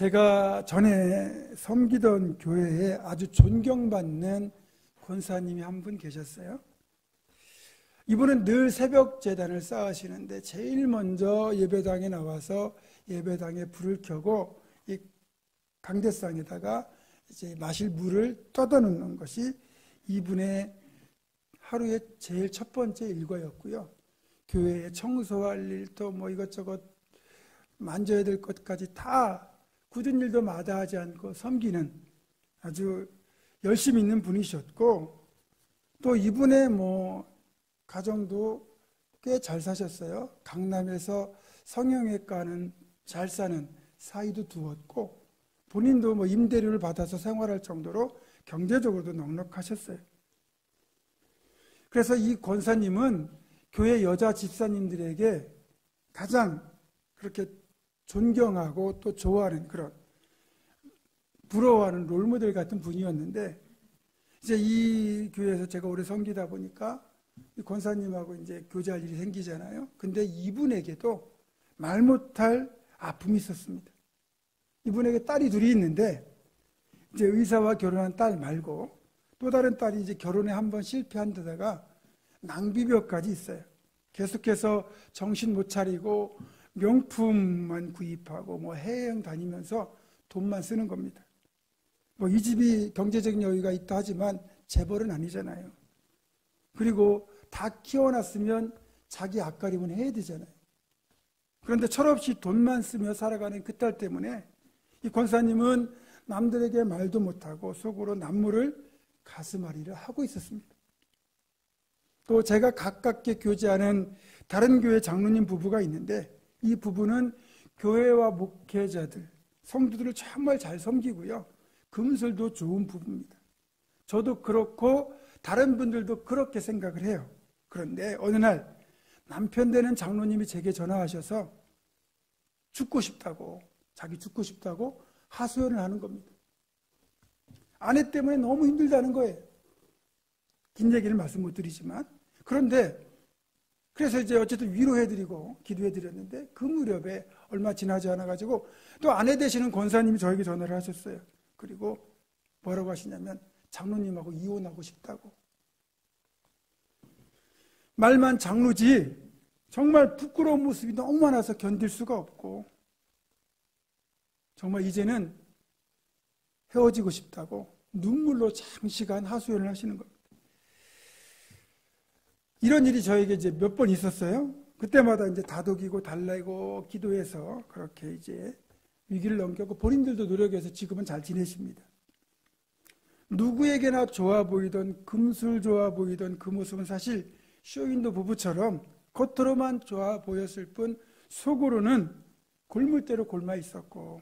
제가 전에 섬기던 교회에 아주 존경받는 권사님이 한 분 계셨어요. 이분은 늘 새벽 제단을 쌓으시는데 제일 먼저 예배당에 나와서 예배당에 불을 켜고 이 강대상에다가 이제 마실 물을 떠다놓는 것이 이분의 하루의 제일 첫 번째 일과였고요. 교회에 청소할 일도 뭐 이것저것 만져야 될 것까지 다 굳은 일도 마다하지 않고 섬기는 아주 열심히 있는 분이셨고, 또 이분의 가정도 꽤 잘 사셨어요. 강남에서 성형외과는 잘 사는 사이도 두었고, 본인도 임대료를 받아서 생활할 정도로 경제적으로도 넉넉하셨어요. 그래서 이 권사님은 교회 여자 집사님들에게 가장 그렇게 존경하고 또 좋아하는, 그런 부러워하는 롤모델 같은 분이었는데, 이제 이 교회에서 제가 오래 섬기다 보니까 이 권사님하고 이제 교제할 일이 생기잖아요. 근데 이분에게도 말 못할 아픔이 있었습니다. 이분에게 딸이 둘이 있는데, 이제 의사와 결혼한 딸 말고 또 다른 딸이 이제 결혼에 한번 실패한 데다가 낭비벽까지 있어요. 계속해서 정신 못 차리고 명품만 구입하고 해외여행 다니면서 돈만 쓰는 겁니다. 이 집이 경제적인 여유가 있다 하지만 재벌은 아니잖아요. 그리고 다 키워놨으면 자기 앞가림은 해야 되잖아요. 그런데 철없이 돈만 쓰며 살아가는 그 딸 때문에 이 권사님은 남들에게 말도 못하고 속으로 남모를 가슴앓이를 하고 있었습니다. 또 제가 가깝게 교제하는 다른 교회 장로님 부부가 있는데, 이 부부는 교회와 목회자들, 성도들을 정말 잘 섬기고요. 금슬도 좋은 부부입니다. 저도 그렇고 다른 분들도 그렇게 생각을 해요. 그런데 어느 날 남편 되는 장로님이 제게 전화하셔서 자기 죽고 싶다고 하소연을 하는 겁니다. 아내 때문에 너무 힘들다는 거예요. 긴 얘기를 말씀 못 드리지만, 그런데 그래서 이제 어쨌든 위로해드리고 기도해드렸는데, 그 무렵에 얼마 지나지 않아가지고 또 아내 되시는 권사님이 저에게 전화를 하셨어요. 그리고 뭐라고 하시냐면 장로님하고 이혼하고 싶다고. 말만 장로지 정말 부끄러운 모습이 너무 많아서 견딜 수가 없고, 정말 이제는 헤어지고 싶다고 눈물로 장시간 하소연을 하시는 겁니다. 이런 일이 저에게 이제 몇 번 있었어요. 그때마다 이제 다독이고 달래고 기도해서 그렇게 이제 위기를 넘겼고, 본인들도 노력해서 지금은 잘 지내십니다. 누구에게나 좋아 보이던, 금술 좋아 보이던 그 모습은 사실 쇼윈도 부부처럼 겉으로만 좋아 보였을 뿐 속으로는 골물대로 골마 있었고,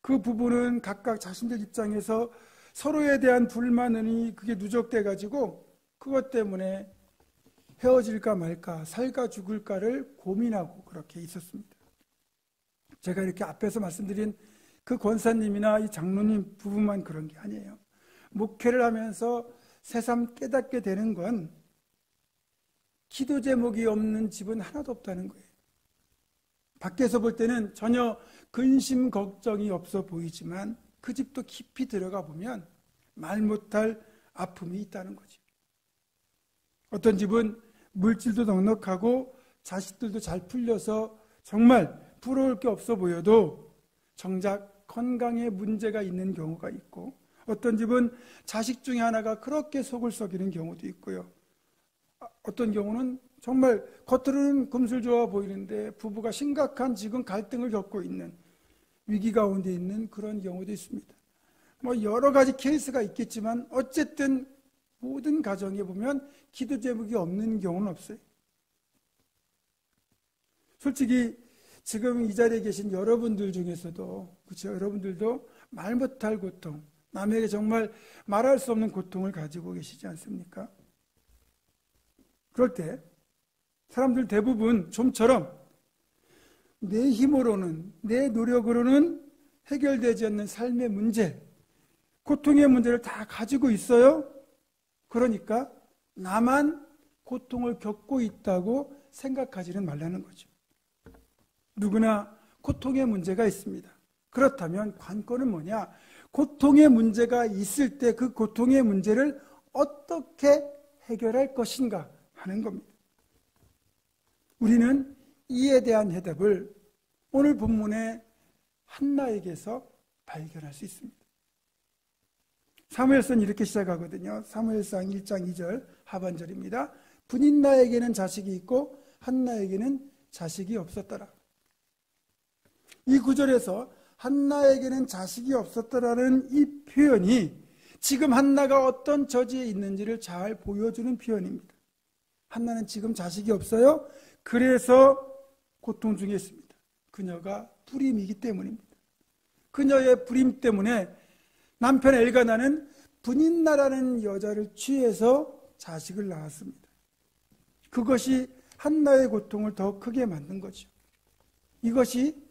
그 부부는 각각 자신들 입장에서 서로에 대한 불만이 그게 누적돼 가지고 그것 때문에 헤어질까 말까, 살까 죽을까를 고민하고 그렇게 있었습니다. 제가 이렇게 앞에서 말씀드린 그 권사님이나 이 장로님 부부만 그런 게 아니에요. 목회를 하면서 새삼 깨닫게 되는 건 기도 제목이 없는 집은 하나도 없다는 거예요. 밖에서 볼 때는 전혀 근심 걱정이 없어 보이지만 그 집도 깊이 들어가 보면 말 못할 아픔이 있다는 거죠. 어떤 집은 물질도 넉넉하고 자식들도 잘 풀려서 정말 부러울 게 없어 보여도 정작 건강에 문제가 있는 경우가 있고, 어떤 집은 자식 중에 하나가 그렇게 속을 썩이는 경우도 있고요. 어떤 경우는 정말 겉으로는 금슬 좋아 보이는데 부부가 심각한 지금 갈등을 겪고 있는, 위기 가운데 있는 그런 경우도 있습니다. 여러 가지 케이스가 있겠지만 어쨌든 모든 가정에 보면 기도 제목이 없는 경우는 없어요. 솔직히 지금 이 자리에 계신 여러분들 중에서도, 그렇죠? 여러분들도 말 못할 고통, 남에게 정말 말할 수 없는 고통을 가지고 계시지 않습니까? 그럴 때 사람들 대부분 좀처럼 내 힘으로는, 내 노력으로는 해결되지 않는 삶의 문제, 고통의 문제를 다 가지고 있어요. 그러니까 나만 고통을 겪고 있다고 생각하지는 말라는 거죠. 누구나 고통의 문제가 있습니다. 그렇다면 관건은 뭐냐? 고통의 문제가 있을 때 그 고통의 문제를 어떻게 해결할 것인가 하는 겁니다. 우리는 이에 대한 해답을 오늘 본문의 한나에게서 발견할 수 있습니다. 사무엘서는 이렇게 시작하거든요. 사무엘상 1장 2절 하반절입니다. 분인나에게는 자식이 있고 한나에게는 자식이 없었더라. 이 구절에서 한나에게는 자식이 없었더라는 이 표현이 지금 한나가 어떤 처지에 있는지를 잘 보여주는 표현입니다. 한나는 지금 자식이 없어요. 그래서 고통 중에 있습니다. 그녀가 불임이기 때문입니다. 그녀의 불임 때문에 남편 엘가나는 분인나라는 여자를 취해서 자식을 낳았습니다. 그것이 한나의 고통을 더 크게 만든 거죠. 이것이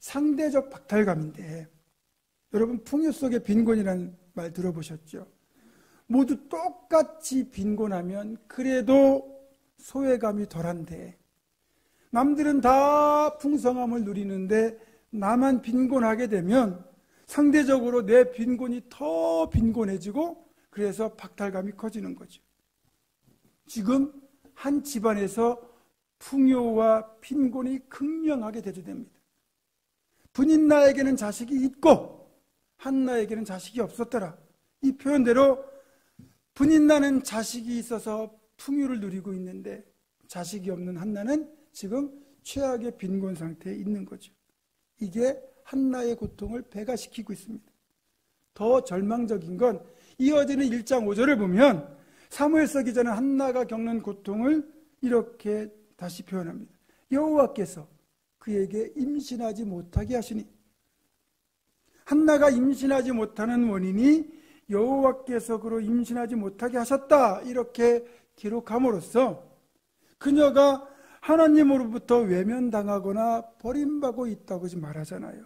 상대적 박탈감인데, 여러분 풍요 속의 빈곤이라는 말 들어보셨죠? 모두 똑같이 빈곤하면 그래도 소외감이 덜한데, 남들은 다 풍성함을 누리는데 나만 빈곤하게 되면 상대적으로 내 빈곤이 더 빈곤해지고 그래서 박탈감이 커지는 거죠. 지금 한 집안에서 풍요와 빈곤이 극명하게 대조됩니다. 분인나에게는 자식이 있고 한나에게는 자식이 없었더라. 이 표현대로 분인나는 자식이 있어서 풍요를 누리고 있는데 자식이 없는 한나는 지금 최악의 빈곤 상태에 있는 거죠. 이게 한나의 고통을 배가시키고 있습니다. 더 절망적인 건 이어지는 1장 5절을 보면 사무엘서 기자는 한나가 겪는 고통을 이렇게 다시 표현합니다. 여호와께서 그에게 임신하지 못하게 하시니, 한나가 임신하지 못하는 원인이 여호와께서 그로 임신하지 못하게 하셨다, 이렇게 기록함으로써 그녀가 하나님으로부터 외면당하거나 버림받고 있다고 말하잖아요.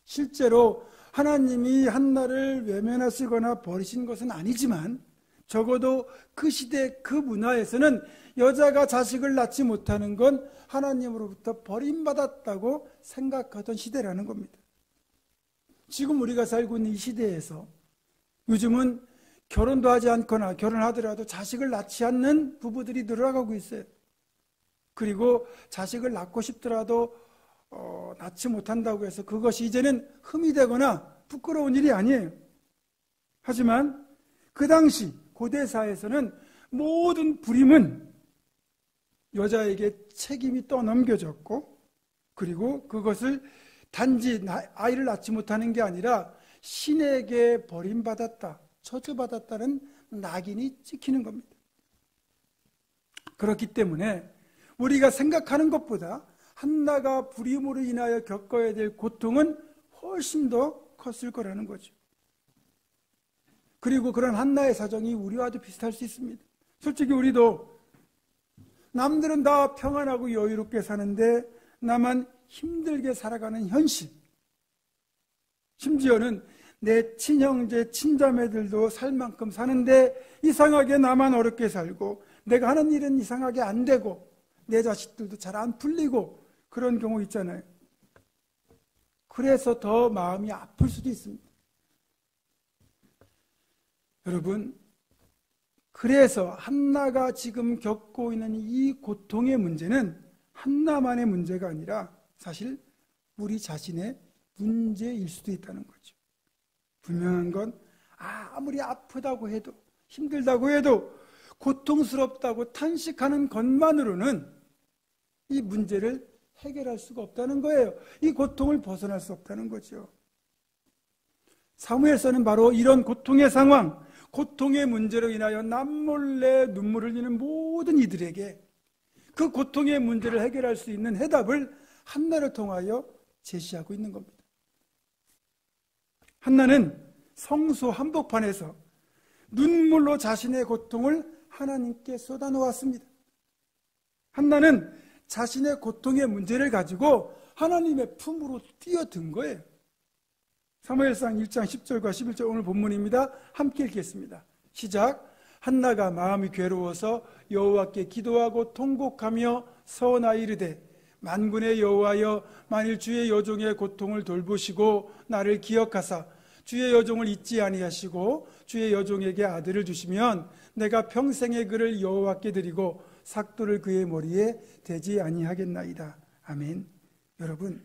실제로 하나님이 한나를 외면하시거나 버리신 것은 아니지만 적어도 그 시대 그 문화에서는 여자가 자식을 낳지 못하는 건 하나님으로부터 버림받았다고 생각하던 시대라는 겁니다. 지금 우리가 살고 있는 이 시대에서 요즘은 결혼도 하지 않거나 결혼하더라도 자식을 낳지 않는 부부들이 늘어나고 있어요. 그리고 자식을 낳고 싶더라도 낳지 못한다고 해서 그것이 이제는 흠이 되거나 부끄러운 일이 아니에요. 하지만 그 당시 고대사에서는 모든 불임은 여자에게 책임이 떠넘겨졌고, 그리고 그것을 단지 아이를 낳지 못하는 게 아니라 신에게 버림받았다, 저주받았다는 낙인이 찍히는 겁니다. 그렇기 때문에 우리가 생각하는 것보다 한나가 불임으로 인하여 겪어야 될 고통은 훨씬 더 컸을 거라는 거죠. 그리고 그런 한나의 사정이 우리와도 비슷할 수 있습니다. 솔직히 우리도 남들은 다 평안하고 여유롭게 사는데 나만 힘들게 살아가는 현실, 심지어는 내 친형제, 친자매들도 살 만큼 사는데 이상하게 나만 어렵게 살고, 내가 하는 일은 이상하게 안 되고, 내 자식들도 잘 안 풀리고, 그런 경우 있잖아요. 그래서 더 마음이 아플 수도 있습니다. 여러분, 그래서 한나가 지금 겪고 있는 이 고통의 문제는 한나만의 문제가 아니라 사실 우리 자신의 문제일 수도 있다는 거죠. 분명한 건 아무리 아프다고 해도, 힘들다고 해도, 고통스럽다고 탄식하는 것만으로는 이 문제를 해결할 수가 없다는 거예요. 이 고통을 벗어날 수 없다는 거죠. 사무엘서는 바로 이런 고통의 상황, 고통의 문제로 인하여 남몰래 눈물을 흘리는 모든 이들에게 그 고통의 문제를 해결할 수 있는 해답을 한나를 통하여 제시하고 있는 겁니다. 한나는 성소 한복판에서 눈물로 자신의 고통을 하나님께 쏟아놓았습니다. 한나는 자신의 고통의 문제를 가지고 하나님의 품으로 뛰어든 거예요. 사무엘상 1장 10절과 11절 오늘 본문입니다. 함께 읽겠습니다. 시작. 한나가 마음이 괴로워서 여호와께 기도하고 통곡하며 서원하여 이르되 만군의 여호와여, 만일 주의 여종의 고통을 돌보시고 나를 기억하사 주의 여종을 잊지 아니하시고 주의 여종에게 아들을 주시면 내가 평생의 그를 여호와께 드리고 삭도를 그의 머리에 대지 아니하겠나이다. 아멘. 여러분,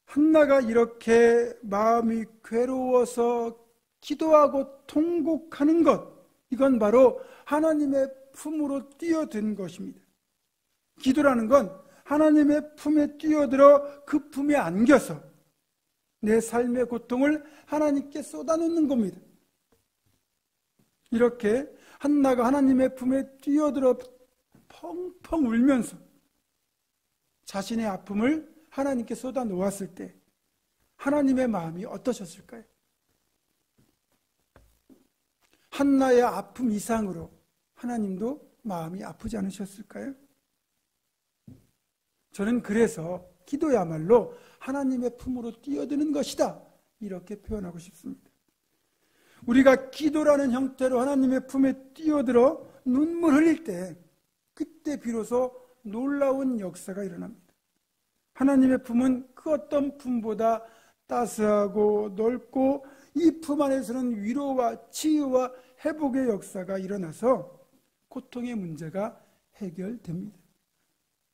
한나가 이렇게 마음이 괴로워서 기도하고 통곡하는 것, 이건 바로 하나님의 품으로 뛰어든 것입니다. 기도라는 건 하나님의 품에 뛰어들어 그 품에 안겨서 내 삶의 고통을 하나님께 쏟아놓는 겁니다. 이렇게 한나가 하나님의 품에 뛰어들어 펑펑 울면서 자신의 아픔을 하나님께 쏟아놓았을 때 하나님의 마음이 어떠셨을까요? 한나의 아픔 이상으로 하나님도 마음이 아프지 않으셨을까요? 저는 그래서 기도야말로 하나님의 품으로 뛰어드는 것이다, 이렇게 표현하고 싶습니다. 우리가 기도라는 형태로 하나님의 품에 뛰어들어 눈물 흘릴 때 그때 비로소 놀라운 역사가 일어납니다. 하나님의 품은 그 어떤 품보다 따스하고 넓고 이 품 안에서는 위로와 치유와 회복의 역사가 일어나서 고통의 문제가 해결됩니다.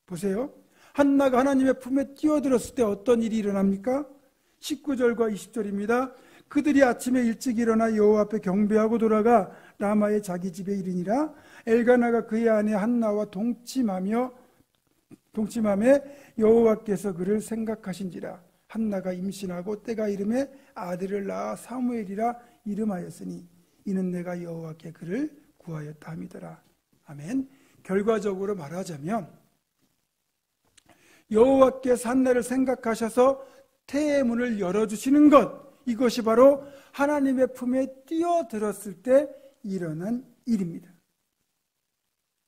보세요. 한나가 하나님의 품에 뛰어들었을 때 어떤 일이 일어납니까? 19절과 20절입니다. 그들이 아침에 일찍 일어나 여호와 앞에 경배하고 돌아가 라마의 자기 집에 이르니라. 엘가나가 그의 아내 한나와 동침하며 여호와께서 그를 생각하신지라. 한나가 임신하고 때가 이름에 아들을 낳아 사무엘이라 이름하였으니 이는 내가 여호와께 그를 구하였다 함이더라. 아멘. 결과적으로 말하자면 여호와께서 한나를 생각하셔서 태의 문을 열어주시는 것, 이것이 바로 하나님의 품에 뛰어들었을 때 일어난 일입니다.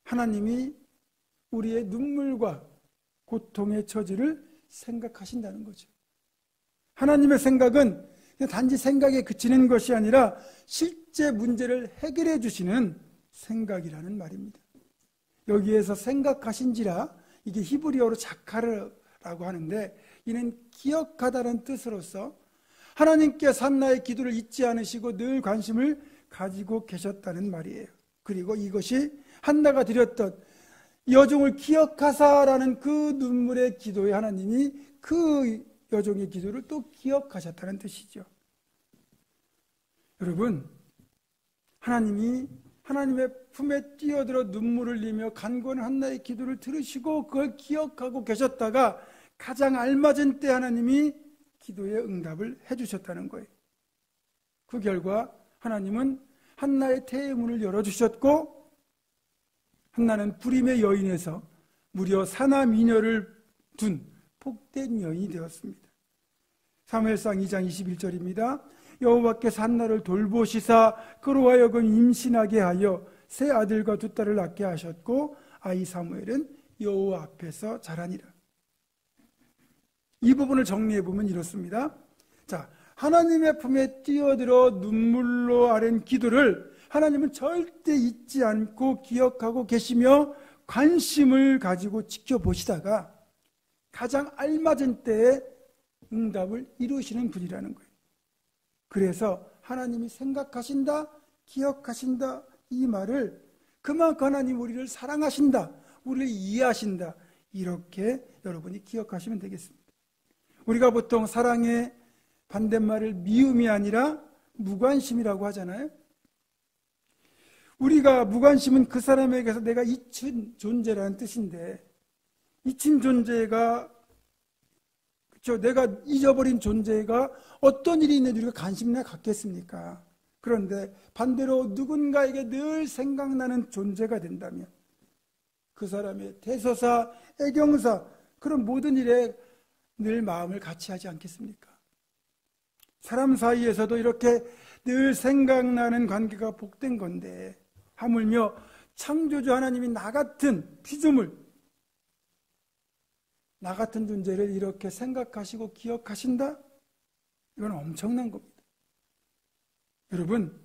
하나님이 우리의 눈물과 고통의 처지를 생각하신다는 거죠. 하나님의 생각은 단지 생각에 그치는 것이 아니라 실제 문제를 해결해 주시는 생각이라는 말입니다. 여기에서 생각하신지라, 이게 히브리어로 자카르라고 하는데 이는 기억하다는 뜻으로서 하나님께서 한나의 기도를 잊지 않으시고 늘 관심을 가지고 계셨다는 말이에요. 그리고 이것이 한나가 드렸던 여종을 기억하사라는 그 눈물의 기도에 하나님이 그 여종의 기도를 또 기억하셨다는 뜻이죠. 여러분, 하나님이 하나님의 품에 뛰어들어 눈물을 흘리며 간구하는 한나의 기도를 들으시고 그걸 기억하고 계셨다가 가장 알맞은 때 하나님이 기도의 응답을 해주셨다는 거예요. 그 결과 하나님은 한나의 태의 문을 열어주셨고 한나는 불임의 여인에서 무려 사나 미녀를 둔 복된 여인이 되었습니다. 사무엘상 2장 21절입니다. 여호와께서 한나를 돌보시사 그로 하여금 임신하게 하여 세 아들과 두 딸을 낳게 하셨고 아이 사무엘은 여호와 앞에서 자라니라. 이 부분을 정리해 보면 이렇습니다. 자, 하나님의 품에 뛰어들어 눈물로 아랜 기도를 하나님은 절대 잊지 않고 기억하고 계시며 관심을 가지고 지켜보시다가 가장 알맞은 때에 응답을 이루시는 분이라는 거예요. 그래서 하나님이 생각하신다, 기억하신다, 이 말을 그만큼 하나님 우리를 사랑하신다, 우리를 이해하신다, 이렇게 여러분이 기억하시면 되겠습니다. 우리가 보통 사랑의 반대말을 미움이 아니라 무관심이라고 하잖아요. 우리가 무관심은 그 사람에게서 내가 잊힌 존재라는 뜻인데, 잊힌 존재가, 그렇죠? 내가 잊어버린 존재가 어떤 일이 있는지 우리가 관심이나 갖겠습니까? 그런데 반대로 누군가에게 늘 생각나는 존재가 된다면 그 사람의 대서사, 애경사, 그런 모든 일에 늘 마음을 같이 하지 않겠습니까? 사람 사이에서도 이렇게 늘 생각나는 관계가 복된 건데, 하물며 창조주 하나님이 나 같은 피조물, 나 같은 존재를 이렇게 생각하시고 기억하신다? 이건 엄청난 겁니다. 여러분,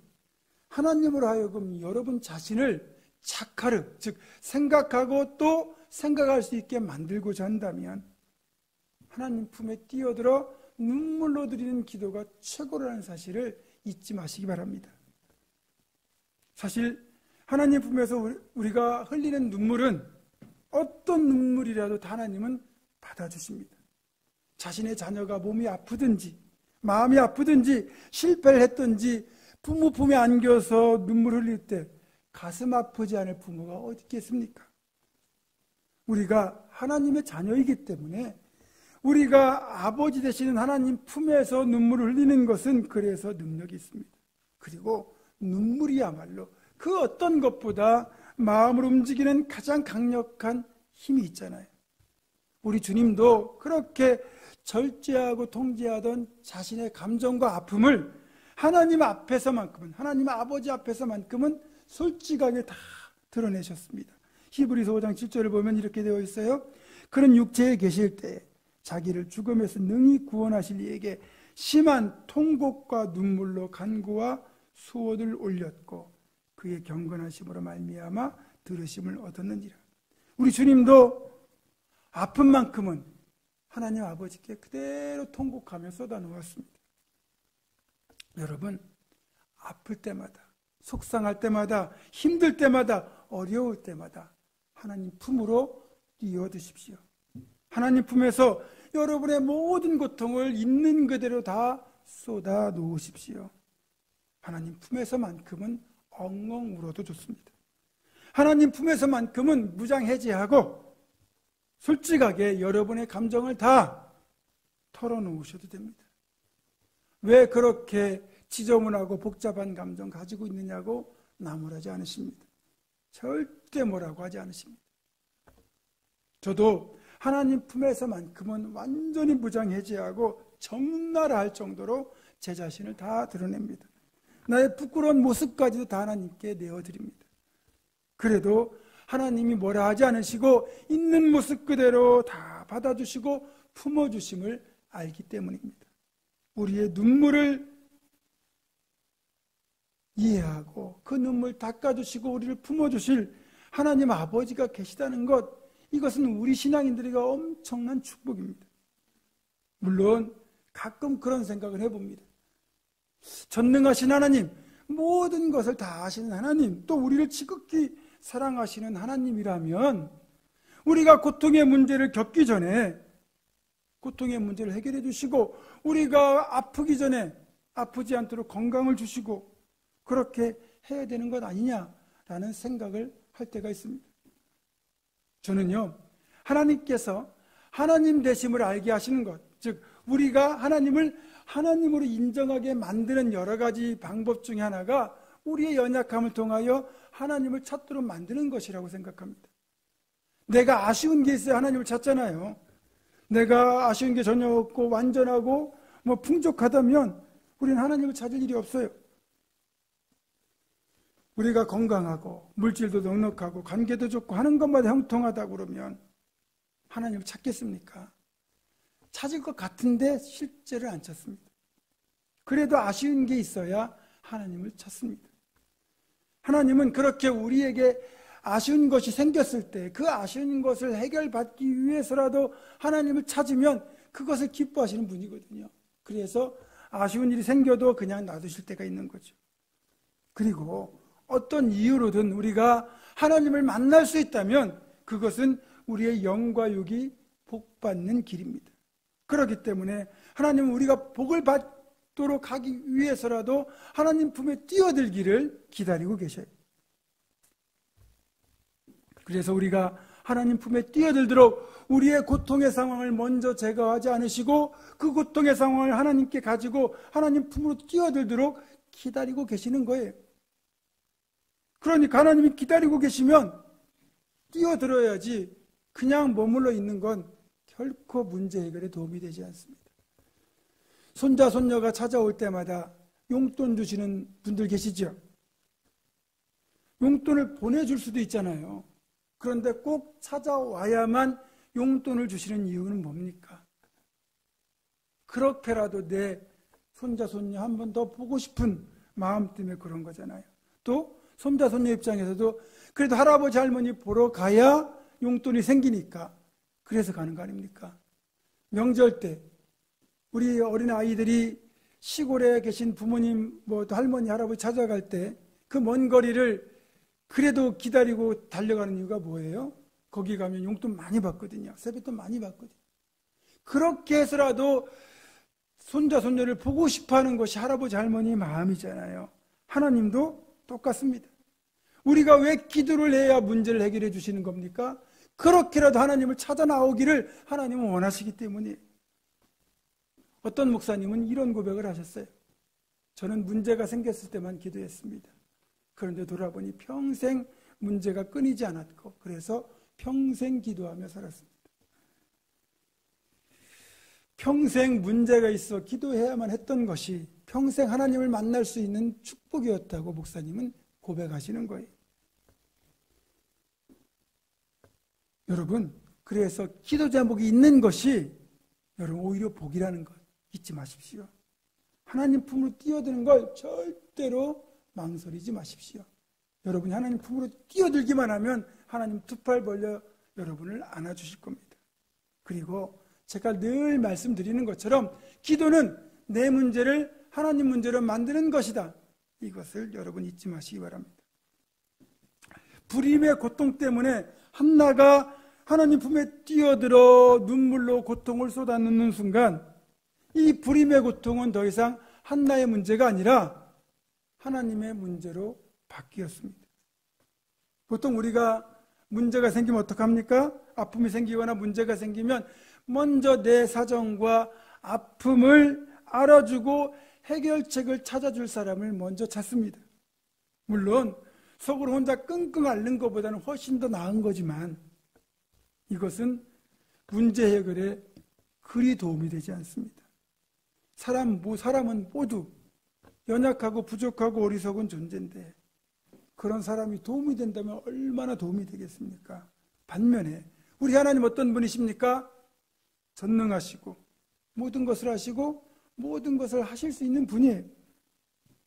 하나님으로 하여금 여러분 자신을 착하르, 즉 생각하고 또 생각할 수 있게 만들고자 한다면 하나님 품에 뛰어들어 눈물로 드리는 기도가 최고라는 사실을 잊지 마시기 바랍니다. 사실 하나님 품에서 우리가 흘리는 눈물은 어떤 눈물이라도 다 하나님은 받아주십니다. 자신의 자녀가 몸이 아프든지 마음이 아프든지 실패를 했든지 부모 품에 안겨서 눈물 흘릴 때 가슴 아프지 않을 부모가 어디 있겠습니까? 우리가 하나님의 자녀이기 때문에 우리가 아버지 되시는 하나님 품에서 눈물을 흘리는 것은 그래서 능력이 있습니다. 그리고 눈물이야말로 그 어떤 것보다 마음을 움직이는 가장 강력한 힘이 있잖아요. 우리 주님도 그렇게 절제하고 통제하던 자신의 감정과 아픔을 하나님 앞에서만큼은, 하나님 아버지 앞에서만큼은 솔직하게 다 드러내셨습니다. 히브리서 5장 7절을 보면 이렇게 되어 있어요. 그는 육체에 계실 때 자기를 죽음에서 능히 구원하실 이에게 심한 통곡과 눈물로 간구와 수호를 올렸고 그의 경건하심으로 말미암아 들으심을 얻었느니라. 우리 주님도 아픈 만큼은 하나님 아버지께 그대로 통곡하며 쏟아놓았습니다. 여러분, 아플 때마다, 속상할 때마다, 힘들 때마다, 어려울 때마다 하나님 품으로 뛰어드십시오. 하나님 품에서 여러분의 모든 고통을 있는 그대로 다 쏟아 놓으십시오. 하나님 품에서만큼은 엉엉 울어도 좋습니다. 하나님 품에서만큼은 무장해제하고 솔직하게 여러분의 감정을 다 털어놓으셔도 됩니다. 왜 그렇게 지저분하고 복잡한 감정 가지고 있느냐고 나무라지 않으십니다. 절대 뭐라고 하지 않으십니다. 저도 하나님 품에서만큼은 완전히 무장해제하고 적나라할 정도로 제 자신을 다 드러냅니다. 나의 부끄러운 모습까지도 다 하나님께 내어드립니다. 그래도 하나님이 뭐라 하지 않으시고 있는 모습 그대로 다 받아주시고 품어주심을 알기 때문입니다. 우리의 눈물을 이해하고 그 눈물 닦아주시고 우리를 품어주실 하나님 아버지가 계시다는 것, 이것은 우리 신앙인들에게 엄청난 축복입니다. 물론 가끔 그런 생각을 해봅니다. 전능하신 하나님, 모든 것을 다 아시는 하나님, 또 우리를 지극히 사랑하시는 하나님이라면 우리가 고통의 문제를 겪기 전에 고통의 문제를 해결해 주시고 우리가 아프기 전에 아프지 않도록 건강을 주시고 그렇게 해야 되는 것 아니냐라는 생각을 할 때가 있습니다. 저는요, 하나님께서 하나님 되심을 알게 하시는 것, 즉 우리가 하나님을 하나님으로 인정하게 만드는 여러 가지 방법 중에 하나가 우리의 연약함을 통하여 하나님을 찾도록 만드는 것이라고 생각합니다. 내가 아쉬운 게 있어야 하나님을 찾잖아요. 내가 아쉬운 게 전혀 없고 완전하고 풍족하다면 우리는 하나님을 찾을 일이 없어요. 우리가 건강하고 물질도 넉넉하고 관계도 좋고 하는 것마다 형통하다고 그러면 하나님을 찾겠습니까? 찾을 것 같은데 실제를 안 찾습니다. 그래도 아쉬운 게 있어야 하나님을 찾습니다. 하나님은 그렇게 우리에게 아쉬운 것이 생겼을 때 그 아쉬운 것을 해결받기 위해서라도 하나님을 찾으면 그것을 기뻐하시는 분이거든요. 그래서 아쉬운 일이 생겨도 그냥 놔두실 때가 있는 거죠. 그리고 어떤 이유로든 우리가 하나님을 만날 수 있다면 그것은 우리의 영과 육이 복받는 길입니다. 그렇기 때문에 하나님은 우리가 복을 받도록 하기 위해서라도 하나님 품에 뛰어들기를 기다리고 계셔요. 그래서 우리가 하나님 품에 뛰어들도록 우리의 고통의 상황을 먼저 제거하지 않으시고 그 고통의 상황을 하나님께 가지고 하나님 품으로 뛰어들도록 기다리고 계시는 거예요. 그러니까 하나님이 기다리고 계시면 뛰어들어야지 그냥 머물러 있는 건 결코 문제 해결에 도움이 되지 않습니다. 손자, 손녀가 찾아올 때마다 용돈 주시는 분들 계시죠? 용돈을 보내줄 수도 있잖아요. 그런데 꼭 찾아와야만 용돈을 주시는 이유는 뭡니까? 그렇게라도 내 손자, 손녀 한 번 더 보고 싶은 마음 때문에 그런 거잖아요. 또 손자 손녀 입장에서도 그래도 할아버지 할머니 보러 가야 용돈이 생기니까 그래서 가는 거 아닙니까? 명절 때 우리 어린 아이들이 시골에 계신 부모님, 또 할머니, 할아버지 찾아갈 때 그 먼 거리를 그래도 기다리고 달려가는 이유가 뭐예요? 거기 가면 용돈 많이 받거든요. 세뱃돈 많이 받거든요. 그렇게 해서라도 손자, 손녀를 보고 싶어 하는 것이 할아버지, 할머니의 마음이잖아요. 하나님도 똑같습니다. 우리가 왜 기도를 해야 문제를 해결해 주시는 겁니까? 그렇게라도 하나님을 찾아 나오기를 하나님은 원하시기 때문에. 어떤 목사님은 이런 고백을 하셨어요. 저는 문제가 생겼을 때만 기도했습니다. 그런데 돌아보니 평생 문제가 끊이지 않았고 그래서 평생 기도하며 살았습니다. 평생 문제가 있어 기도해야만 했던 것이 평생 하나님을 만날 수 있는 축복이었다고 목사님은 고백하시는 거예요. 여러분, 그래서 기도 제목이 있는 것이 여러분 오히려 복이라는 것 잊지 마십시오. 하나님 품으로 뛰어드는 걸 절대로 망설이지 마십시오. 여러분이 하나님 품으로 뛰어들기만 하면 하나님 두 팔 벌려 여러분을 안아주실 겁니다. 그리고 제가 늘 말씀드리는 것처럼 기도는 내 문제를 하나님 문제로 만드는 것이다. 이것을 여러분 잊지 마시기 바랍니다. 불임의 고통 때문에 한나가 하나님 품에 뛰어들어 눈물로 고통을 쏟아놓는 순간 이 불임의 고통은 더 이상 한나의 문제가 아니라 하나님의 문제로 바뀌었습니다. 보통 우리가 문제가 생기면 어떡합니까? 아픔이 생기거나 문제가 생기면 먼저 내 사정과 아픔을 알아주고 해결책을 찾아줄 사람을 먼저 찾습니다. 물론 속으로 혼자 끙끙 앓는 것보다는 훨씬 더 나은 거지만 이것은 문제 해결에 그리 도움이 되지 않습니다. 사람은 모두 연약하고 부족하고 어리석은 존재인데 그런 사람이 도움이 된다면 얼마나 도움이 되겠습니까? 반면에 우리 하나님 어떤 분이십니까? 전능하시고 모든 것을 하시고 모든 것을 하실 수 있는 분이에요.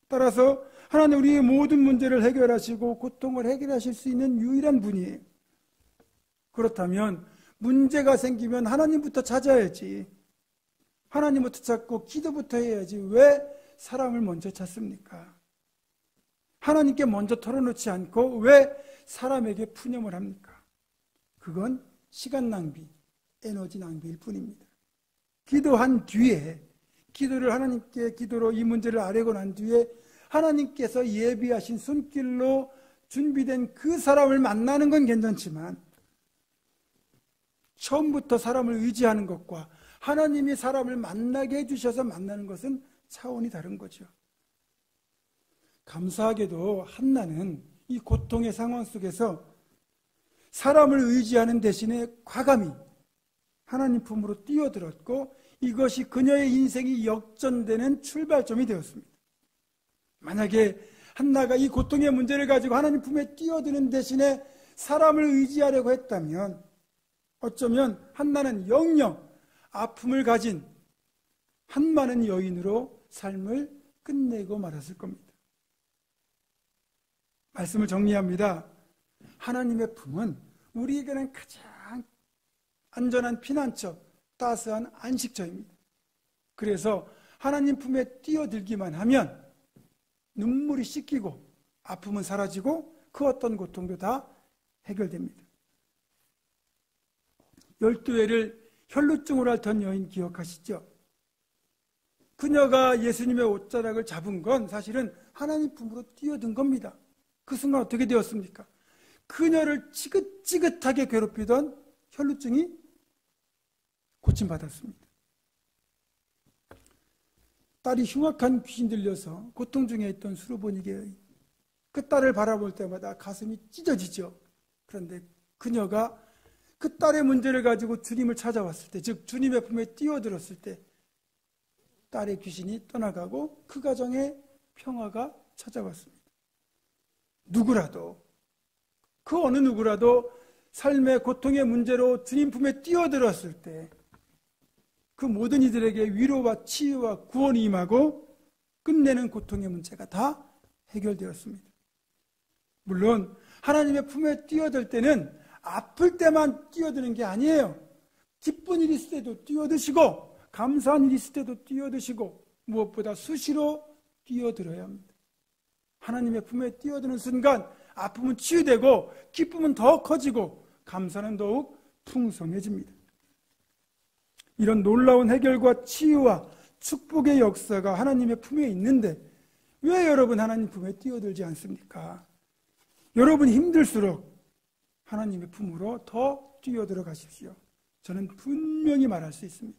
따라서 하나님 우리의 모든 문제를 해결하시고 고통을 해결하실 수 있는 유일한 분이에요. 그렇다면 문제가 생기면 하나님부터 찾아야지. 하나님부터 찾고 기도부터 해야지 왜 사람을 먼저 찾습니까? 하나님께 먼저 털어놓지 않고 왜 사람에게 푸념을 합니까? 그건 시간 낭비, 에너지 낭비일 뿐입니다. 기도한 뒤에 기도를 하나님께 기도로 이 문제를 아뢰고 난 뒤에 하나님께서 예비하신 손길로 준비된 그 사람을 만나는 건 괜찮지만 처음부터 사람을 의지하는 것과 하나님이 사람을 만나게 해주셔서 만나는 것은 차원이 다른 거죠. 감사하게도 한나는 이 고통의 상황 속에서 사람을 의지하는 대신에 과감히 하나님 품으로 뛰어들었고 이것이 그녀의 인생이 역전되는 출발점이 되었습니다. 만약에 한나가 이 고통의 문제를 가지고 하나님 품에 뛰어드는 대신에 사람을 의지하려고 했다면 어쩌면 한나는 영영 아픔을 가진 한많은 여인으로 삶을 끝내고 말았을 겁니다. 말씀을 정리합니다. 하나님의 품은 우리에게는 가장 안전한 피난처, 따스한 안식처입니다. 그래서 하나님 품에 뛰어들기만 하면 눈물이 씻기고 아픔은 사라지고 그 어떤 고통도 다 해결됩니다. 12회를 혈루증으로 앓던 여인 기억하시죠? 그녀가 예수님의 옷자락을 잡은 건 사실은 하나님 품으로 뛰어든 겁니다. 그 순간 어떻게 되었습니까? 그녀를 지긋지긋하게 괴롭히던 혈루증이 고침받았습니다. 딸이 흉악한 귀신 들려서 고통 중에 있던 수르보니게 여인, 그 딸을 바라볼 때마다 가슴이 찢어지죠. 그런데 그녀가 그 딸의 문제를 가지고 주님을 찾아왔을 때, 즉 주님의 품에 뛰어들었을 때 딸의 귀신이 떠나가고 그 가정에 평화가 찾아왔습니다. 누구라도, 그 어느 누구라도 삶의 고통의 문제로 주님 품에 뛰어들었을 때 그 모든 이들에게 위로와 치유와 구원이 임하고 끝내는 고통의 문제가 다 해결되었습니다. 물론 하나님의 품에 뛰어들 때는 아플 때만 뛰어드는 게 아니에요. 기쁜 일이 있을 때도 뛰어드시고 감사한 일이 있을 때도 뛰어드시고 무엇보다 수시로 뛰어들어야 합니다. 하나님의 품에 뛰어드는 순간 아픔은 치유되고 기쁨은 더 커지고 감사는 더욱 풍성해집니다. 이런 놀라운 해결과 치유와 축복의 역사가 하나님의 품에 있는데 왜 여러분 하나님 품에 뛰어들지 않습니까? 여러분이 힘들수록 하나님의 품으로 더 뛰어들어 가십시오. 저는 분명히 말할 수 있습니다.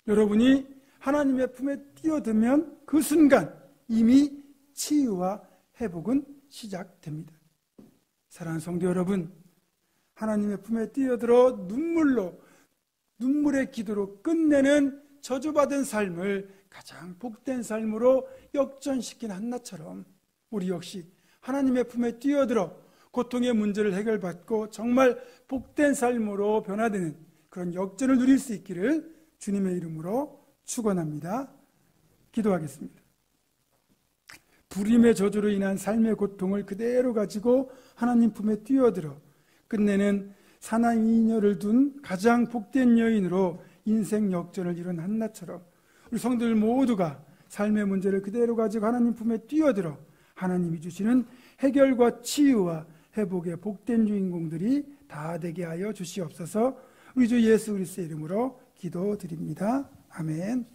여러분이 하나님의 품에 뛰어들면 그 순간 이미 치유와 회복은 시작됩니다. 사랑하는 성도 여러분, 하나님의 품에 뛰어들어 눈물의 기도로 끝내는 저주받은 삶을 가장 복된 삶으로 역전시킨 한나처럼 우리 역시 하나님의 품에 뛰어들어 고통의 문제를 해결받고 정말 복된 삶으로 변화되는 그런 역전을 누릴 수 있기를 주님의 이름으로 축원합니다. 기도하겠습니다. 불임의 저주로 인한 삶의 고통을 그대로 가지고 하나님 품에 뛰어들어 끝내는 사나이녀를 둔 가장 복된 여인으로 인생 역전을 이룬 한나처럼 우리 성도들 모두가 삶의 문제를 그대로 가지고 하나님 품에 뛰어들어 하나님이 주시는 해결과 치유와 회복의 복된 주인공들이 다 되게 하여 주시옵소서. 우리 주 예수 그리스도의 이름으로 기도드립니다. 아멘.